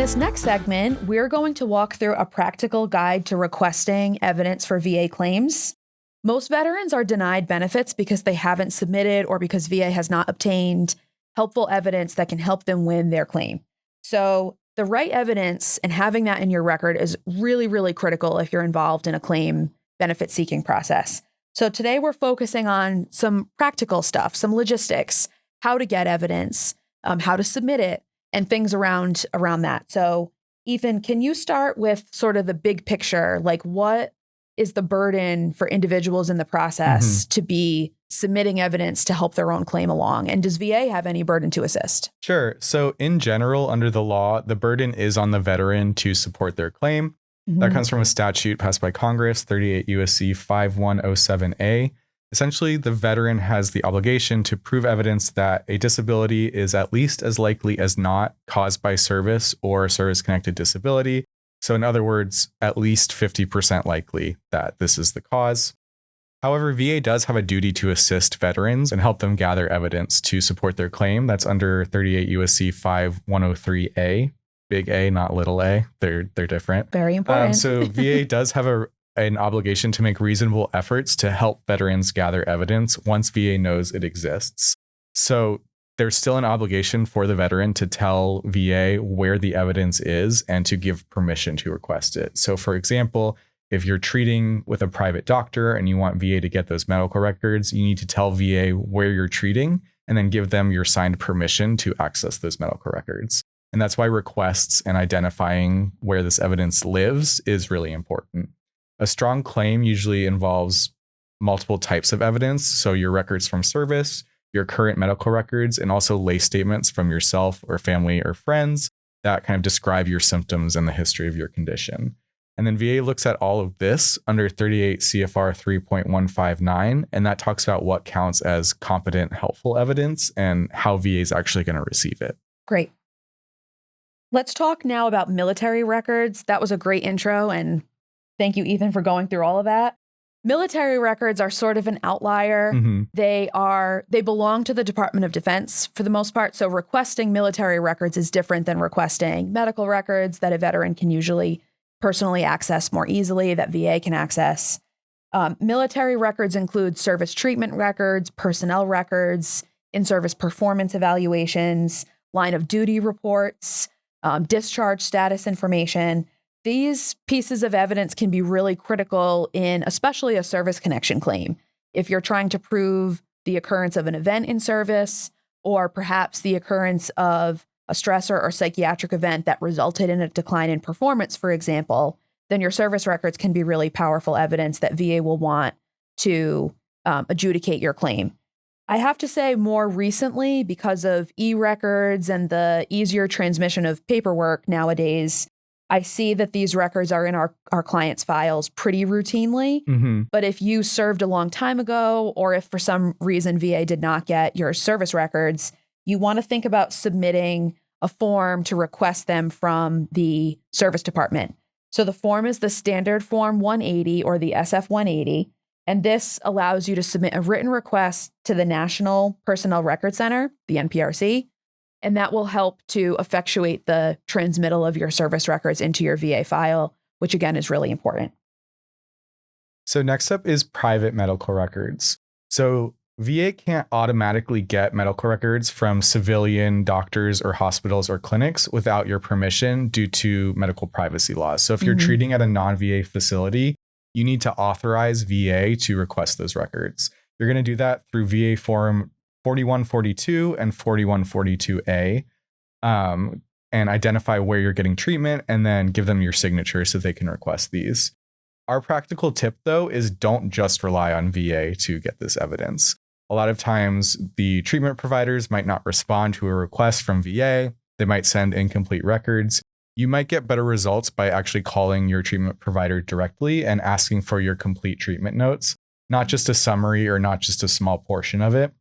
this next segment, we're going to walk through a practical guide to requesting evidence for VA claims. Most veterans are denied benefits because they haven't submitted or because VA has not obtained helpful evidence that can help them win their claim. So the right evidence and having that in your record is really, really critical if you're involved in a claim benefit seeking process. So today we're focusing on some practical stuff, some logistics, how to get evidence, how to submit it, and things around that. So Ethan, can you start with sort of the big picture? Like, what is the burden for individuals in the process to be submitting evidence to help their own claim along? And does VA have any burden to assist? Sure. So in general, under the law, the burden is on the veteran to support their claim. That comes from a statute passed by Congress, 38 USC 5107A. Essentially, the veteran has the obligation to prove evidence that a disability is at least as likely as not caused by service or service-connected disability. So in other words, at least 50% likely that this is the cause. However, VA does have a duty to assist veterans and help them gather evidence to support their claim. That's under 38 USC 5103A. Big A, not little a. They're different. Very important. So VA does have an obligation to make reasonable efforts to help veterans gather evidence once VA knows it exists. So there's still an obligation for the veteran to tell VA where the evidence is and to give permission to request it. So for example, if you're treating with a private doctor and you want VA to get those medical records, you need to tell VA where you're treating and then give them your signed permission to access those medical records. And that's why requests and identifying where this evidence lives is really important. A strong claim usually involves multiple types of evidence. So your records from service, your current medical records, and also lay statements from yourself or family or friends that kind of describe your symptoms and the history of your condition. And then VA looks at all of this under 38 CFR 3.159, and that talks about what counts as competent, helpful evidence and how VA is actually going to receive it. Great. Let's talk now about military records. That was a great intro, and thank you, Ethan, for going through all of that. Military records are sort of an outlier. They belong to the Department of Defense for the most part. So requesting military records is different than requesting medical records that a veteran can usually personally access more easily, that VA can access. Military records include service treatment records, personnel records, in-service performance evaluations, line of duty reports, discharge status information. These pieces of evidence can be really critical in especially a service connection claim. If you're trying to prove the occurrence of an event in service, or perhaps the occurrence of a stressor or psychiatric event that resulted in a decline in performance, for example, then your service records can be really powerful evidence that VA will want to adjudicate your claim. I have to say, more recently, because of e-records and the easier transmission of paperwork nowadays, I see that these records are in our clients' files pretty routinely. But if you served a long time ago, or if for some reason VA did not get your service records, you want to think about submitting a form to request them from the service department. So the form is the standard form 180 or the SF 180. And this allows you to submit a written request to the National Personnel Record Center, the NPRC, and that will help to effectuate the transmittal of your service records into your VA file, which again is really important. So next up is private medical records. So VA can't automatically get medical records from civilian doctors or hospitals or clinics without your permission due to medical privacy laws. So if you're treating at a non-VA facility, you need to authorize VA to request those records. You're going to do that through VA Form 4142 and 4142A, and identify where you're getting treatment and then give them your signature so they can request these. Our practical tip, though, is don't just rely on VA to get this evidence. A lot of times the treatment providers might not respond to a request from VA. They might send incomplete records. You might get better results by actually calling your treatment provider directly and asking for your complete treatment notes, not just a summary or not just a small portion of it.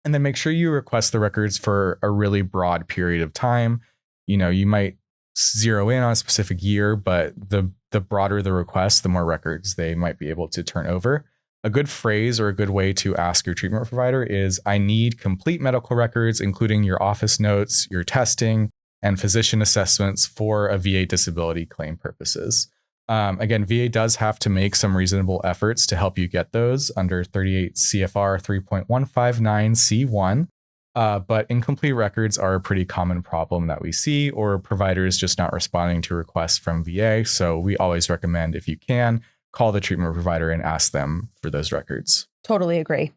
And then make sure you request the records for a really broad period of time. You might zero in on a specific year, but the broader the request, the more records they might be able to turn over. A good phrase or a good way to ask your treatment provider is, I need complete medical records, including your office notes, your testing, and physician assessments for a VA disability claim purposes. Again, VA does have to make some reasonable efforts to help you get those under 38 CFR 3.159C1. But incomplete records are a pretty common problem that we see, or providers just not responding to requests from VA. So we always recommend, if you can, call the treatment provider and ask them for those records. Totally agree.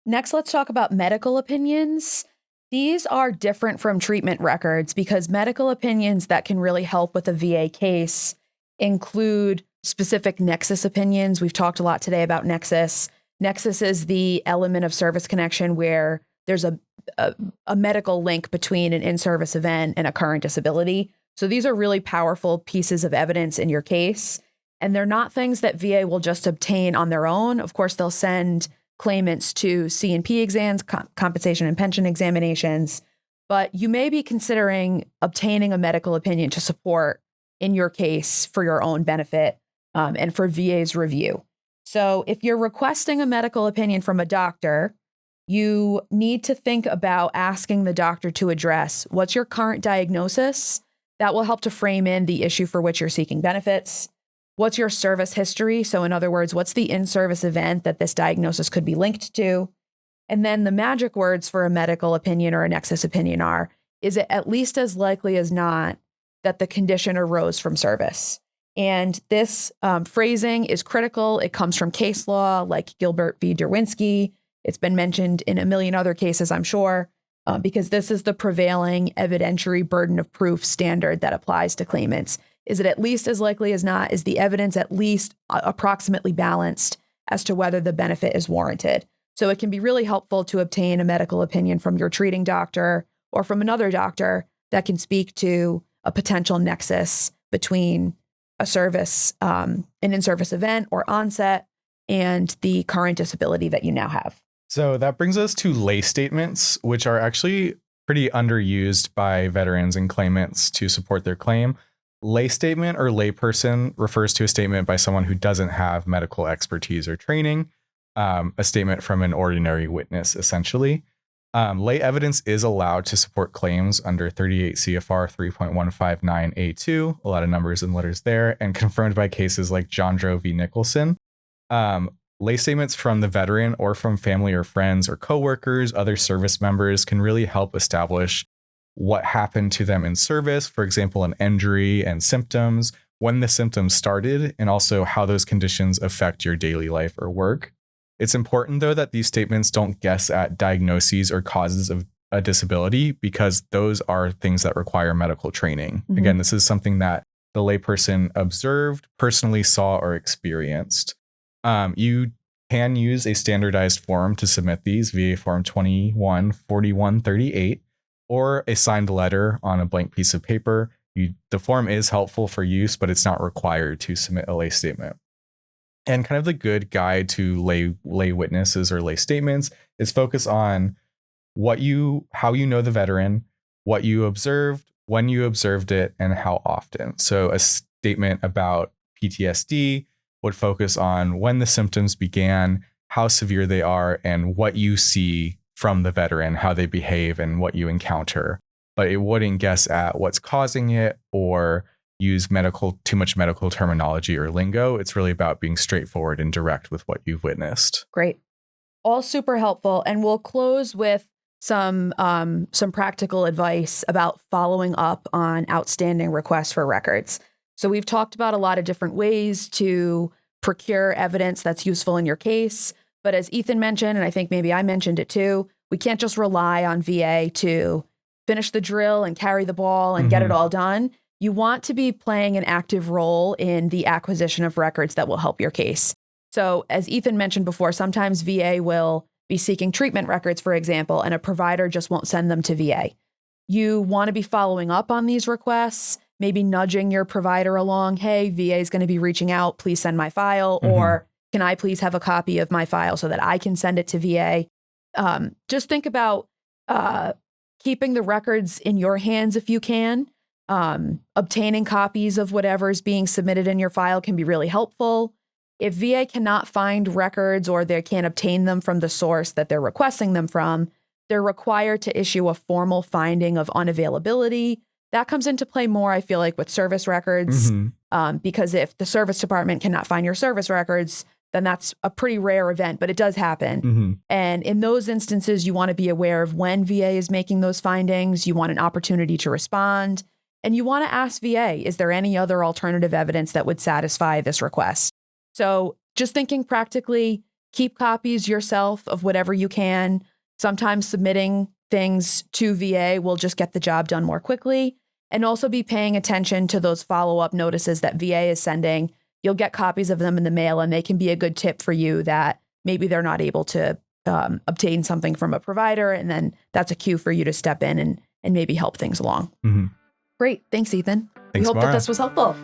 Next, let's talk about medical opinions. These are different from treatment records because medical opinions that can really help with a VA case include specific Nexus opinions. We've talked a lot today about Nexus. Nexus is the element of service connection where there's a medical link between an in-service event and a current disability. So these are really powerful pieces of evidence in your case. And they're not things that VA will just obtain on their own. Of course, they'll send claimants to C&P exams, compensation and pension examinations. But you may be considering obtaining a medical opinion to support in your case for your own benefit and for VA's review. So if you're requesting a medical opinion from a doctor, you need to think about asking the doctor to address what's your current diagnosis. That will help to frame in the issue for which you're seeking benefits. What's your service history? So in other words, what's the in-service event that this diagnosis could be linked to? And then the magic words for a medical opinion or a Nexus opinion are, is it at least as likely as not that the condition arose from service? And this phrasing is critical. It comes from case law like Gilbert v. Derwinski. It's been mentioned in a million other cases, I'm sure, because this is the prevailing evidentiary burden of proof standard that applies to claimants. Is it at least as likely as not? Is the evidence at least approximately balanced as to whether the benefit is warranted? So it can be really helpful to obtain a medical opinion from your treating doctor or from another doctor that can speak to a potential nexus between a service, an in-service event or onset, and the current disability that you now have. So that brings us to lay statements, which are actually pretty underused by veterans and claimants to support their claim. Lay statement or layperson refers to a statement by someone who doesn't have medical expertise or training, a statement from an ordinary witness, essentially. Lay evidence is allowed to support claims under 38 CFR 3.159A2, a lot of numbers and letters there, and confirmed by cases like John Doe v. Nicholson. Lay statements from the veteran or from family or friends or coworkers, other service members can really help establish what happened to them in service, for example, an injury and symptoms, when the symptoms started, and also how those conditions affect your daily life or work. It's important, though, that these statements don't guess at diagnoses or causes of a disability because those are things that require medical training. Mm-hmm. Again, this is something that the layperson observed, personally saw, or experienced. You can use a standardized form to submit these, VA Form 214138, or a signed letter on a blank piece of paper. The form is helpful for use, but it's not required to submit a lay statement. And kind of the good guide to lay witnesses or lay statements is focus on how you know the veteran, what you observed, when you observed it, and how often. So a statement about PTSD would focus on when the symptoms began, how severe they are, and what you see from the veteran, how they behave, and what you encounter. But it wouldn't guess at what's causing it or use too much medical terminology or lingo. It's really about being straightforward and direct with what you've witnessed. Great. All super helpful. And we'll close with some practical advice about following up on outstanding requests for records. So we've talked about a lot of different ways to procure evidence that's useful in your case. But as Ethan mentioned, and I think maybe I mentioned it too, we can't just rely on VA to finish the drill and carry the ball and get it all done. You want to be playing an active role in the acquisition of records that will help your case. So as Ethan mentioned before, sometimes VA will be seeking treatment records, for example, and a provider just won't send them to VA. You want to be following up on these requests, maybe nudging your provider along. Hey, VA is going to be reaching out. Please send my file. Or can I please have a copy of my file so that I can send it to VA? Just think about keeping the records in your hands if you can. Obtaining copies of whatever is being submitted in your file can be really helpful. If VA cannot find records or they can't obtain them from the source that they're requesting them from, They're required to issue a formal finding of unavailability. That comes into play more, I feel like, with service records, because if the service department cannot find your service records, then that's a pretty rare event, but it does happen. And in those instances, you want to be aware of when VA is making those findings. You want an opportunity to respond. And you want to ask VA, is there any other alternative evidence that would satisfy this request? So just thinking practically, keep copies yourself of whatever you can. Sometimes submitting things to VA will just get the job done more quickly. And also be paying attention to those follow-up notices that VA is sending. You'll get copies of them in the mail, and they can be a good tip for you that maybe they're not able to obtain something from a provider. And then that's a cue for you to step in and maybe help things along. Great. Thanks, Ethan. Thanks, we hope Mara. that this was helpful.